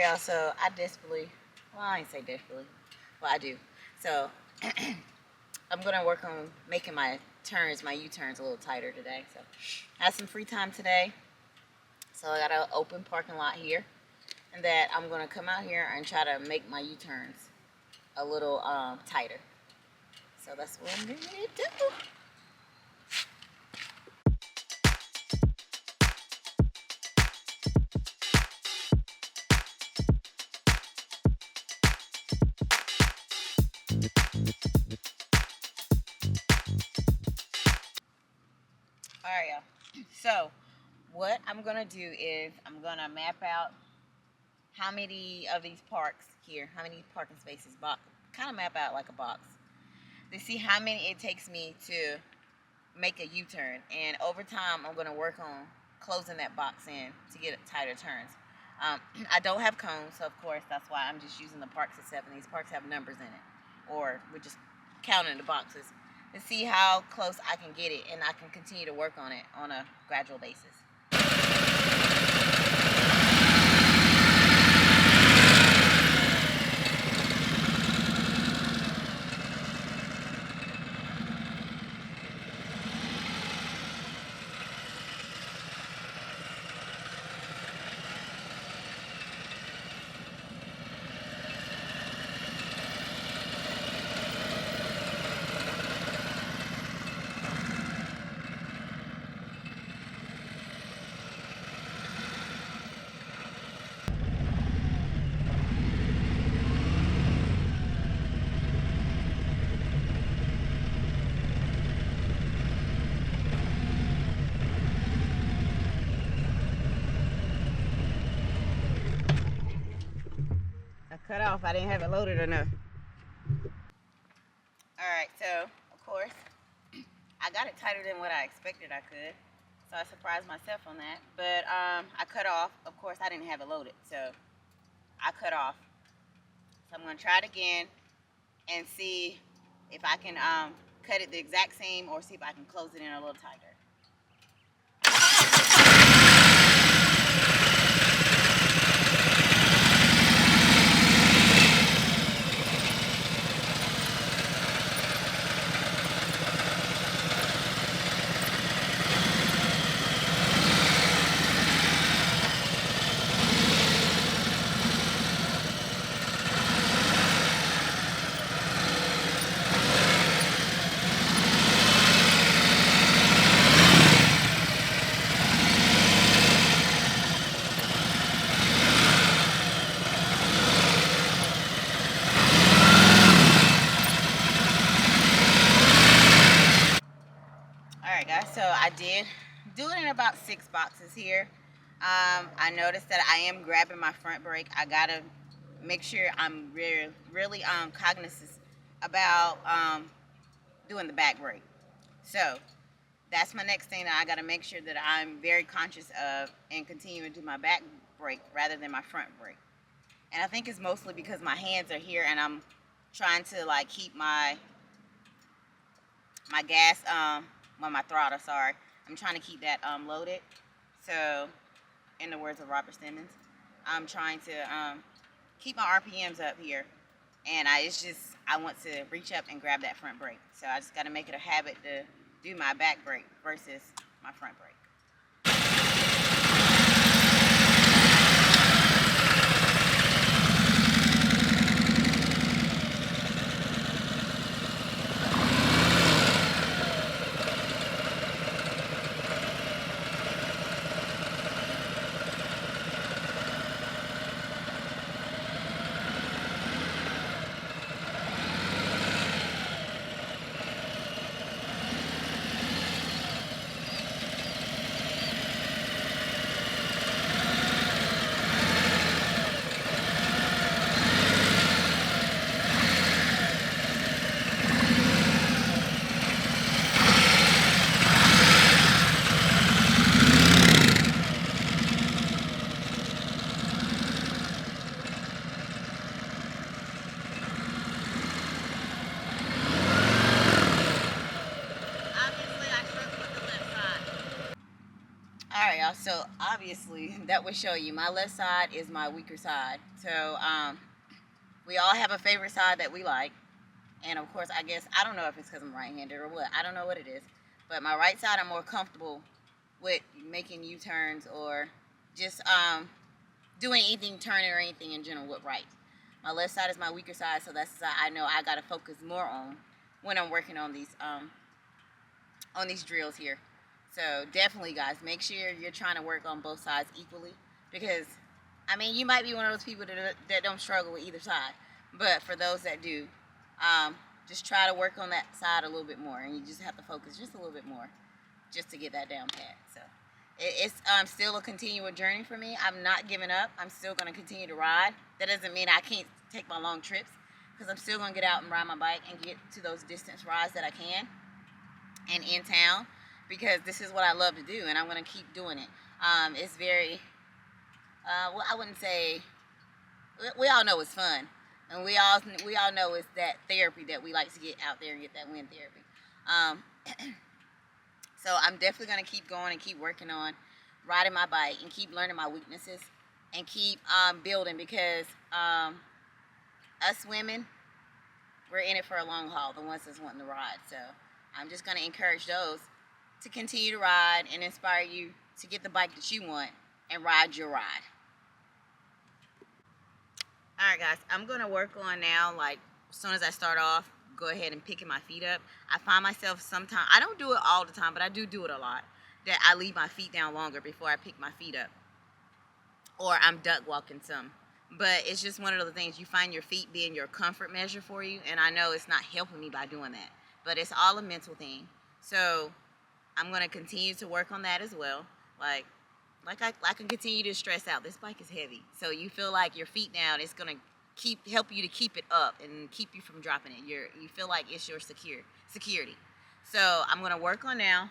y'all, so I desperately, well, I ain't say desperately, well, I do. So I'm gonna work on making my turns, my U-turns a little tighter today. So I have some free time today. So I got an open parking lot here, and that I'm gonna come out here and try to make my U-turns a little tighter. So that's what I'm gonna do. Alright, y'all. So what I'm gonna do is I'm gonna map out how many of these parks here, how many parking spaces, kind of map out like a box to see how many it takes me to make a U-turn. And over time, I'm gonna work on closing that box in to get tighter turns. I don't have cones, so of course that's why I'm just using the parks itself, and these parks have numbers in it, or we're just counting the boxes to see how close I can get it, and I can continue to work on it on a gradual basis. Cut off. I didn't have it loaded enough. Alright, so of course I got it tighter than what I expected I could, so I surprised myself on that. But I cut off. Of course I didn't have it loaded, so I cut off. So I'm going to try it again and see if I can cut it the exact same, or see if I can close it in a little tighter. So I did do it in about 6 boxes here. I noticed that I am grabbing my front brake. I gotta make sure I'm really cognizant about doing the back brake. So that's my next thing that I gotta make sure that I'm very conscious of, and continuing to do my back brake rather than my front brake. And I think it's mostly because my hands are here and I'm trying to like keep my gas my throttle, sorry. I'm trying to keep that loaded. So, in the words of Robert Simmons, I'm trying to keep my RPMs up here. And I want to reach up and grab that front brake. So I just got to make it a habit to do my back brake versus my front brake. y'all, so obviously that would show you my left side is my weaker side. So we all have a favorite side that we like. And of course, I guess, I don't know if it's because I'm right-handed or what. I don't know what it is. But my right side, I'm more comfortable with making U-turns or just doing anything, turning or anything in general with right. My left side is my weaker side, so that's the side I know I got to focus more on when I'm working on these drills here. So definitely, guys, make sure you're trying to work on both sides equally, because, I mean, you might be one of those people that don't struggle with either side. But for those that do, just try to work on that side a little bit more, and you just have to focus just a little bit more just to get that down pat. So it's still a continual journey for me. I'm not giving up. I'm still going to continue to ride. That doesn't mean I can't take my long trips, because I'm still going to get out and ride my bike and get to those distance rides that I can and in town, because this is what I love to do, and I'm going to keep doing it. It's very, well, I wouldn't say, we all know it's fun. And we all know it's that therapy that we like to get out there and get that wind therapy. So I'm definitely going to keep going and keep working on riding my bike and keep learning my weaknesses and keep building, because us women, we're in it for a long haul, the ones that's wanting to ride. So I'm just going to encourage those to continue to ride and inspire you to get the bike that you want and ride your ride. Alright guys, I'm going to work on now, like, as soon as I start off, go ahead and picking my feet up. I find myself sometimes, I don't do it all the time, but I do it a lot, that I leave my feet down longer before I pick my feet up. Or I'm duck walking some. But it's just one of the things, you find your feet being your comfort measure for you, and I know it's not helping me by doing that. But it's all a mental thing. So I'm going to continue to work on that as well. Like I can continue to stress out. This bike is heavy, so you feel like your feet down, it's gonna help you to keep it up and keep you from dropping it. You feel like it's your security. So I'm gonna work on now.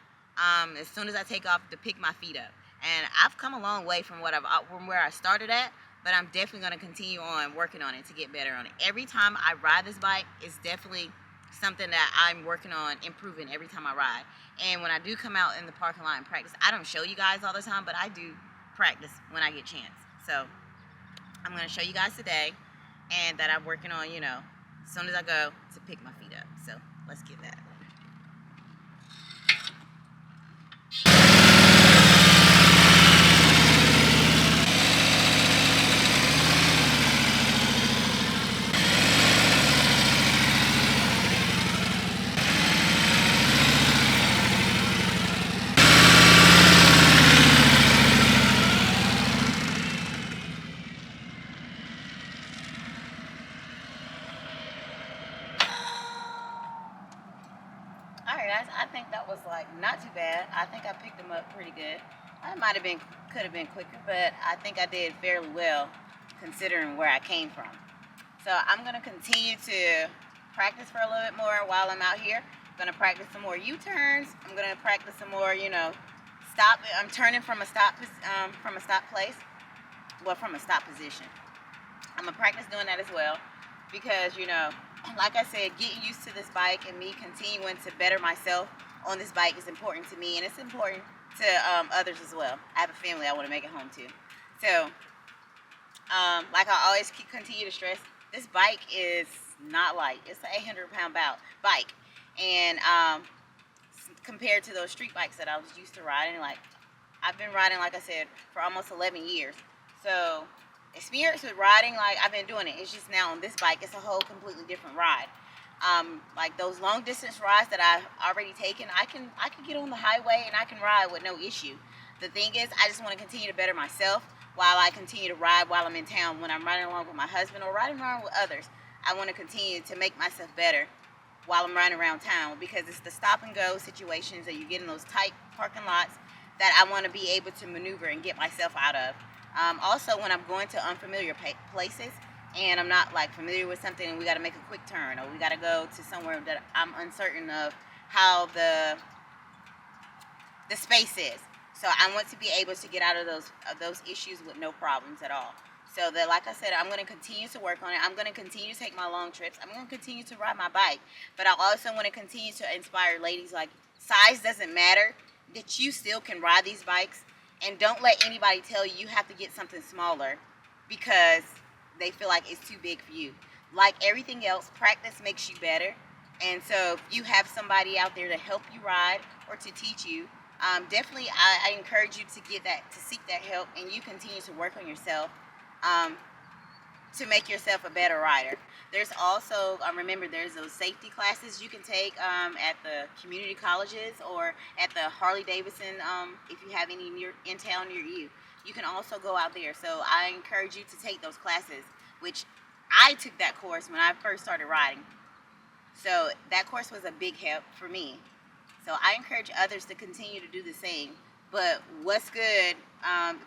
As soon as I take off, to pick my feet up, and I've come a long way from where I started at. But I'm definitely gonna continue on working on it to get better on it. Every time I ride this bike, it's definitely something that I'm working on improving every time I ride. And when I do come out in the parking lot and practice, I don't show you guys all the time, but I do practice when I get a chance. So I'm going to show you guys today, and that I'm working on, you know, as soon as I go to pick my feet up. So let's get that. Alright guys, I think that was like not too bad. I think I picked them up pretty good. I could have been quicker, but I think I did fairly well considering where I came from. So I'm going to continue to practice for a little bit more while I'm out here. I'm going to practice some more U-turns. I'm going to practice some more, you know, I'm turning from a stop place, well, from a stop position. I'm going to practice doing that as well, because, you know, like I said, getting used to this bike and me continuing to better myself on this bike is important to me, and it's important to others as well. I have a family I want to make it home to. So, like I always continue to stress, this bike is not light. It's an 800-pound bike. And compared to those street bikes that I was used to riding, like, I've been riding, like I said, for almost 11 years. So experience with riding, like, I've been doing it. It's just now on this bike, it's a whole completely different ride. Like those long distance rides that I've already taken, I can get on the highway and I can ride with no issue. The thing is, I just want to continue to better myself while I continue to ride while I'm in town. When I'm riding along with my husband or riding around with others, I want to continue to make myself better while I'm riding around town, because it's the stop and go situations that you get in those tight parking lots that I want to be able to maneuver and get myself out of. Also, when I'm going to unfamiliar places and I'm not like familiar with something and we got to make a quick turn, or we got to go to somewhere that I'm uncertain of how the space is. So I want to be able to get out of those issues with no problems at all. So that, like I said, I'm going to continue to work on it. I'm going to continue to take my long trips. I'm going to continue to ride my bike. But I also want to continue to inspire ladies, like, size doesn't matter, that you still can ride these bikes And don't let anybody tell you you have to get something smaller because they feel like it's too big for you. Like everything else, practice makes you better. And so if you have somebody out there to help you ride or to teach you, definitely I encourage you to seek that help, and you continue to work on yourself to make yourself a better rider. There's also, remember, there's those safety classes you can take at the community colleges or at the Harley Davidson, if you have any in town near you. You can also go out there. So I encourage you to take those classes, which I took that course when I first started riding. So that course was a big help for me. So I encourage others to continue to do the same. But what's good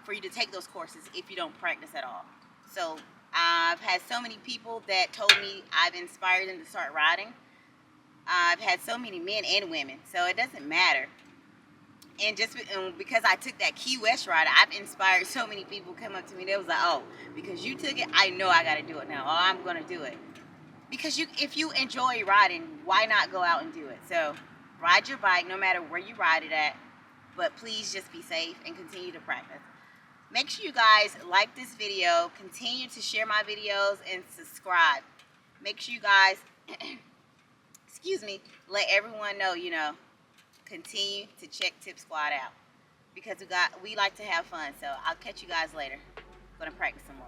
for you to take those courses if you don't practice at all? So I've had so many people that told me I've inspired them to start riding. I've had so many men and women, so it doesn't matter. And just because I took that Key West ride, I've inspired so many people come up to me. They was like, oh, because you took it, I know I got to do it now. Oh, I'm going to do it. Because if you enjoy riding, why not go out and do it? So ride your bike no matter where you ride it at, but please just be safe and continue to practice. Make sure you guys like this video, continue to share my videos, and subscribe. Make sure you guys, excuse me, let everyone know, continue to check Tip Squad out because we like to have fun. So I'll catch you guys later. I'm going to practice some more.